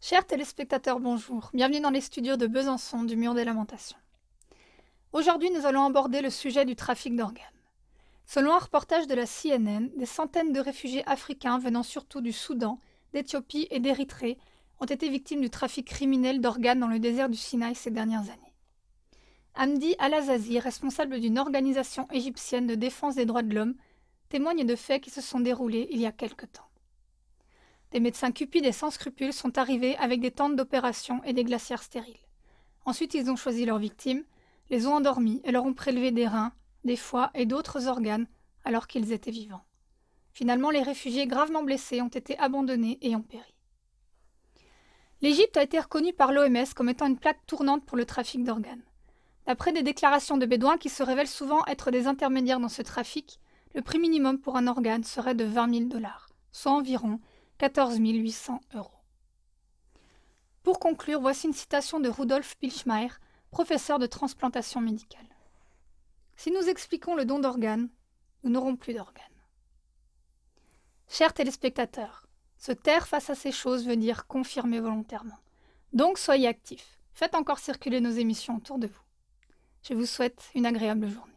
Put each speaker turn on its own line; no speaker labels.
Chers téléspectateurs, bonjour. Bienvenue dans les studios de Besançon du Mur des Lamentations. Aujourd'hui, nous allons aborder le sujet du trafic d'organes. Selon un reportage de la CNN, des centaines de réfugiés africains venant surtout du Soudan, d'Éthiopie et d'Érythrée ont été victimes du trafic criminel d'organes dans le désert du Sinaï ces dernières années. Hamdi Al-Azazi, responsable d'une organisation égyptienne de défense des droits de l'homme, témoigne de faits qui se sont déroulés il y a quelque temps. Des médecins cupides et sans scrupules sont arrivés avec des tentes d'opération et des glacières stériles. Ensuite, ils ont choisi leurs victimes, les ont endormis et leur ont prélevé des reins, des foies et d'autres organes alors qu'ils étaient vivants. Finalement, les réfugiés gravement blessés ont été abandonnés et ont péri. L'Égypte a été reconnue par l'OMS comme étant une plaque tournante pour le trafic d'organes. D'après des déclarations de Bédouins qui se révèlent souvent être des intermédiaires dans ce trafic, le prix minimum pour un organe serait de 20 000 $, soit environ 14 800 €. Pour conclure, voici une citation de Rudolf Pilchmayr, professeur de transplantation médicale. Si nous expliquons le don d'organes, nous n'aurons plus d'organes. Chers téléspectateurs, se taire face à ces choses veut dire confirmer volontairement. Donc soyez actifs, faites encore circuler nos émissions autour de vous. Je vous souhaite une agréable journée.